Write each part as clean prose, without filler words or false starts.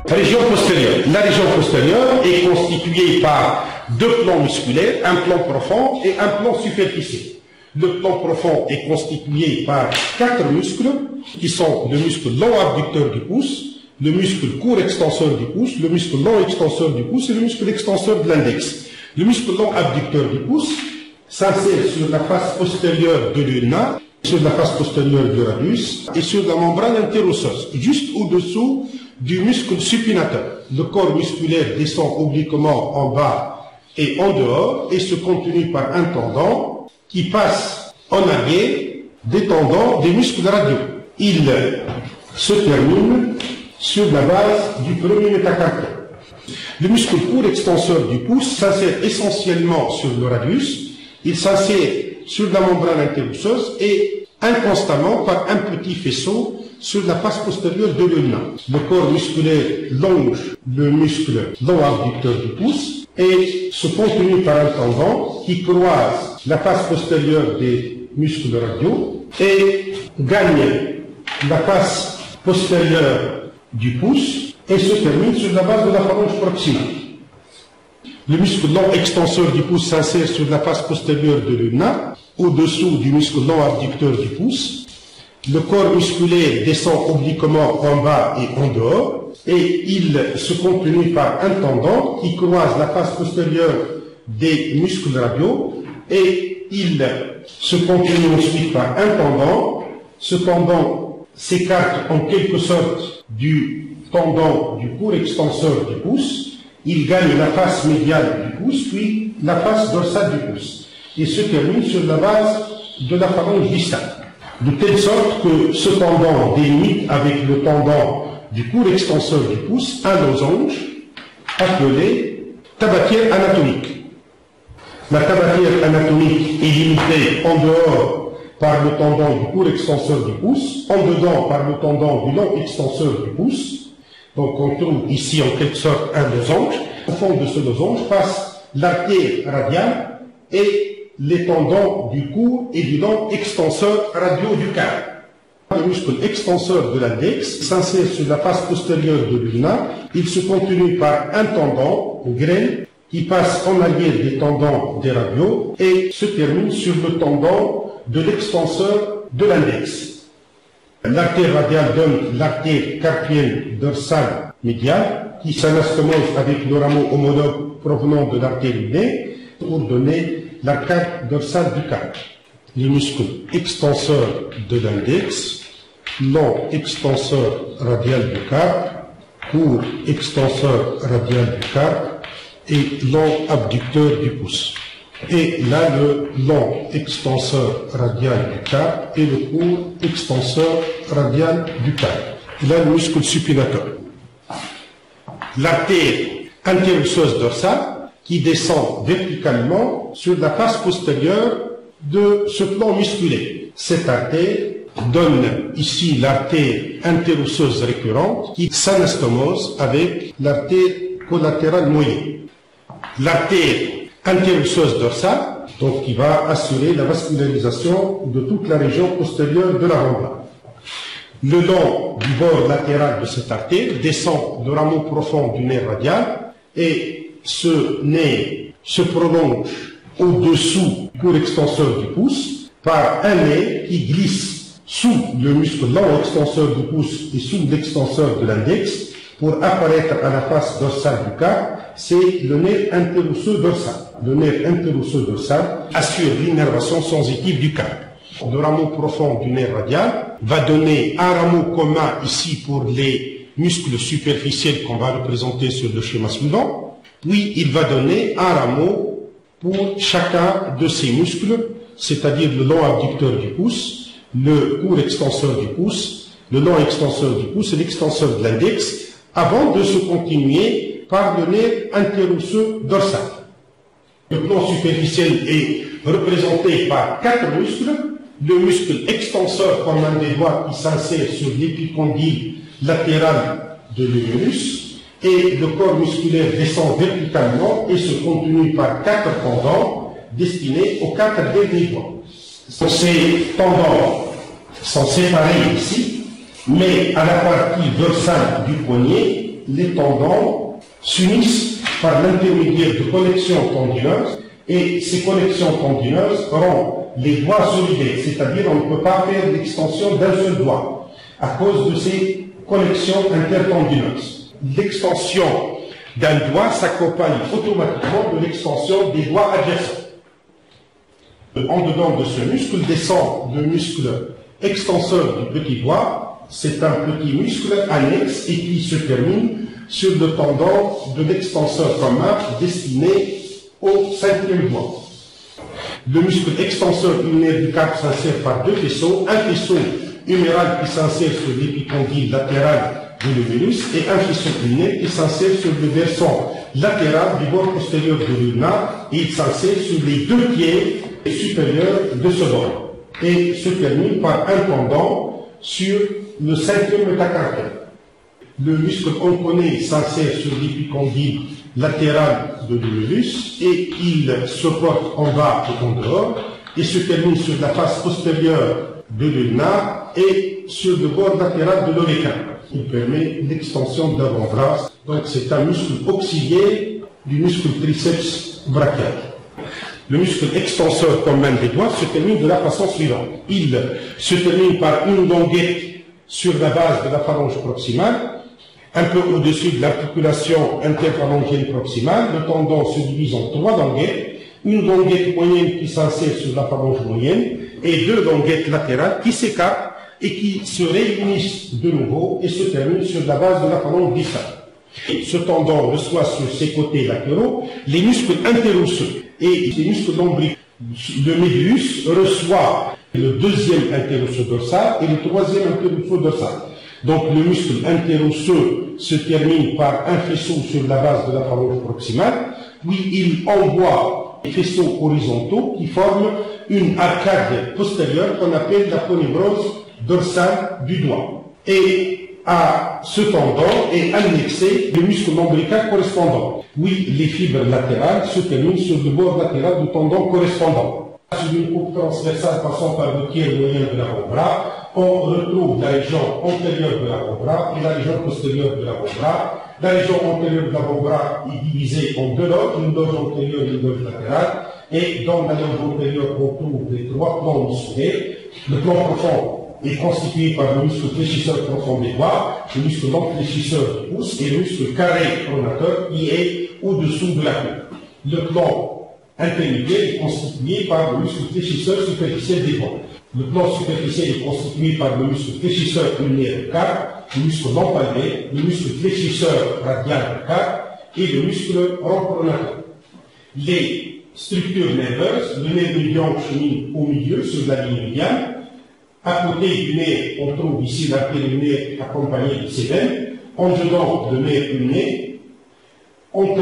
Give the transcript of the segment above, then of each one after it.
Région postérieure. La région postérieure est constituée par deux plans musculaires, un plan profond et un plan superficiel. Le plan profond est constitué par quatre muscles qui sont le muscle long abducteur du pouce, le muscle court extenseur du pouce, le muscle long extenseur du pouce et le muscle extenseur de l'index. Le muscle long abducteur du pouce s'insère sur la face postérieure de l'ulna, sur la face postérieure du radius et sur la membrane interosseuse, juste au-dessous du muscle supinateur. Le corps musculaire descend obliquement en bas et en dehors et se continue par un tendon qui passe en arrière des tendons des muscles radiaux. Il se termine sur la base du premier métacarpien. Le muscle court extenseur du pouce s'insère essentiellement sur le radius, il s'insère sur la membrane interosseuse et inconstamment par un petit faisceau sur la face postérieure de l'ulna. Le corps musculaire longe le muscle long abducteur du pouce et se continue par un tendon qui croise la face postérieure des muscles radiaux et gagne la face postérieure du pouce et se termine sur la base de la phalange proximale. Le muscle long extenseur du pouce s'insère sur la face postérieure de l'ulna, au-dessous du muscle long abducteur du pouce. Le corps musculaire descend obliquement en bas et en dehors, et il se continue par un tendon qui croise la face postérieure des muscles radiaux, et il se continue ensuite par un tendon. Ce tendon s'écarte en quelque sorte du tendon du court extenseur du pouce. Il gagne la face médiale du pouce, puis la face dorsale du pouce, et se termine sur la base de la phalange distale. De telle sorte que ce tendon délimite avec le tendon du court extenseur du pouce un losange appelé tabatière anatomique. La tabatière anatomique est limitée en dehors par le tendon du court extenseur du pouce, en dedans par le tendon du long extenseur du pouce. Donc on trouve ici en quelque sorte un losange. Au fond de ce losange passe l'artère radiale et les tendons du court et du long extenseur radio du carpe. Le muscle extenseur de l'index s'insère sur la face postérieure de l'ulna. Il se continue par un tendon, graine, qui passe en arrière des tendons des radiaux et se termine sur le tendon de l'extenseur de l'index. L'artère radiale donne l'artère carpienne dorsale médiale qui s'anastomose avec le rameau homologue provenant de l'artère ulnaire pour donner l'arcade dorsale du carpe. Les muscles extenseurs de l'index, long extenseur radial du carpe, court extenseur radial du carpe et long abducteur du pouce. Et là, le long extenseur radial du carpe et le court extenseur radial du carpe. Là, le muscle supinateur. L'artère interosseuse dorsale qui descend verticalement sur la face postérieure de ce plan musculaire. Cette artère donne ici l'artère interosseuse récurrente qui s'anastomose avec l'artère collatérale moyenne. L'artère interosseuse dorsale, donc qui va assurer la vascularisation de toute la région postérieure de la membrane. Le long du bord latéral de cette artère descend le rameau profond du nerf radial et ce nerf se prolonge au-dessous du court extenseur du pouce par un nerf qui glisse sous le muscle long extenseur du pouce et sous l'extenseur de l'index pour apparaître à la face dorsale du carpe. C'est le nerf interosseux dorsal. Le nerf interosseux dorsal assure l'innervation sensitive du carpe. Le rameau profond du nerf radial va donner un rameau commun ici pour les muscles superficiels qu'on va représenter sur le schéma suivant. Puis il va donner un rameau pour chacun de ces muscles, c'est-à-dire le long abducteur du pouce, le court extenseur du pouce, le long extenseur du pouce et l'extenseur de l'index, avant de se continuer par le nerf interosseux dorsal. Le plan superficiel est représenté par quatre muscles. Le muscle extenseur comme un des doigts qui s'insère sur l'épicondyle latéral de l'humérus, et le corps musculaire descend verticalement et se continue par quatre tendons destinés aux quatre derniers doigts. Ces tendons sont séparés ici, mais à la partie dorsale du poignet, les tendons s'unissent par l'intermédiaire de connexions tendineuses, et ces connexions tendineuses rendent les doigts solidaires, c'est-à-dire on ne peut pas faire l'extension d'un seul doigt à cause de ces connexions intertendineuses. L'extension d'un doigt s'accompagne automatiquement de l'extension des doigts adjacents. En dedans de ce muscle descend le muscle extenseur du petit doigt. C'est un petit muscle annexe et qui se termine sur le tendon de l'extenseur commun destiné au cinquième doigt. Le muscle extenseur ulnaire du carpe s'insère par deux faisceaux, un faisceau huméral qui s'insère sur l'épicondyle latéral de l'humérus et un faisceau ulnaire qui s'insère sur le versant latéral du bord postérieur de l'ulna, et il s'insère sur les deux pieds supérieurs de ce bord et se termine par un tendon sur le cinquième métacarpien. Le muscle onconé s'insère sur l'épicondyle latéral de l'humérus et il se porte en bas et en dehors et se termine sur la face postérieure de l'ulna et sur le bord latéral de l'oléca. Il permet l'extension de l'avant-bras. Donc c'est un muscle auxiliaire du muscle triceps brachial. Le muscle extenseur commun des doigts se termine de la façon suivante. Il se termine par une languette sur la base de la phalange proximale, un peu au-dessus de l'articulation interphalangienne proximale. Le tendon se divise en trois languettes, une languette moyenne qui s'insère sur la phalange moyenne et deux languettes latérales qui s'écartent et qui se réunissent de nouveau et se terminent sur la base de la phalange distale. Ce tendon reçoit sur ses côtés latéraux les muscles interosseux et les muscles lombriques. Le médius reçoit le deuxième interosseux dorsal et le troisième interosseux dorsal. Donc le muscle interosseux se termine par un faisceau sur la base de la phalange proximale, puis il envoie des faisceaux horizontaux qui forment une arcade postérieure qu'on appelle la ponévrose dorsale du doigt. Et à ce tendon est annexé le muscle lombrical correspondant. Oui, les fibres latérales se terminent sur le bord latéral du tendon correspondant. Sur une coupe transversale passant par le tiers moyen de l'avant-bras, on retrouve la région antérieure de l'avant-bras et la région postérieure de l'avant-bras. La région antérieure de l'avant-bras est divisée en deux loges, une loge antérieure et une loge latérale. Et dans la loge antérieure, on trouve les trois plans musculaires. Le plan profond est constitué par le muscle fléchisseur profond des doigts, le muscle long fléchisseur du pouce et le muscle carré pronateur qui est au-dessous de la queue. Le plan intermédiaire est constitué par le muscle fléchisseur superficiel des doigts. Le plan superficiel est constitué par le muscle fléchisseur ulnaire du carpe, le muscle long palmaire, le muscle fléchisseur radial du carpe et le muscle rond pronateur. Les structures nerveuses, le nerf médian chemine au milieu sur la ligne médiane. À côté du nerf, on trouve ici l'artère ulnaire accompagnée de ses veines. En dedans, le nerf ulnaire. Entre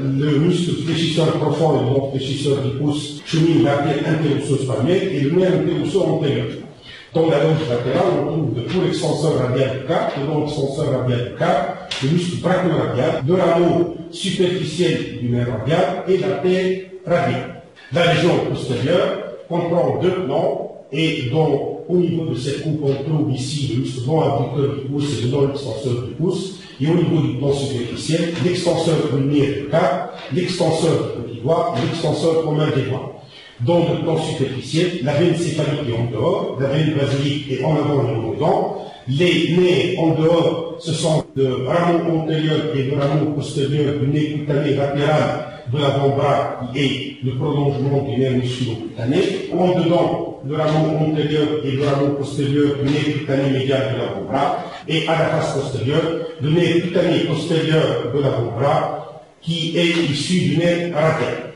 le muscle fléchisseur profond et le long fléchisseur du pouce chemine l'artère interosseuse palmaire et le nerf interosseux antérieur. Dans la loge latérale, on trouve le court extenseur radial du carpe, le long extenseur radial du carpe, le muscle brachioradial, le rameau superficiel du nerf radial et l'artère radiale. La région postérieure comprend deux plans et dont au niveau de cette coupe, on trouve ici le muscle long abducteur du pouce et le long extenseur du pouce. Et au niveau du plan superficiel, l'extenseur ulnaire du carpe, l'extenseur du petit doigt et l'extenseur commun des doigts. Dans le plan superficiel, la veine céphalique est en dehors, la veine basilique est en avant et en dedans. Les nerfs en dehors, ce sont le rameau antérieur et le rameau postérieur du nerf cutané latéral de l'avant-bras qui est le prolongement du nerf musculo-cutané. En dedans, le rameau antérieur et le rameau postérieur du nerf cutané médial de l'avant-bras. Et à la face postérieure, le nerf cutané postérieur de l'avant-bras qui est issu du nerf radial.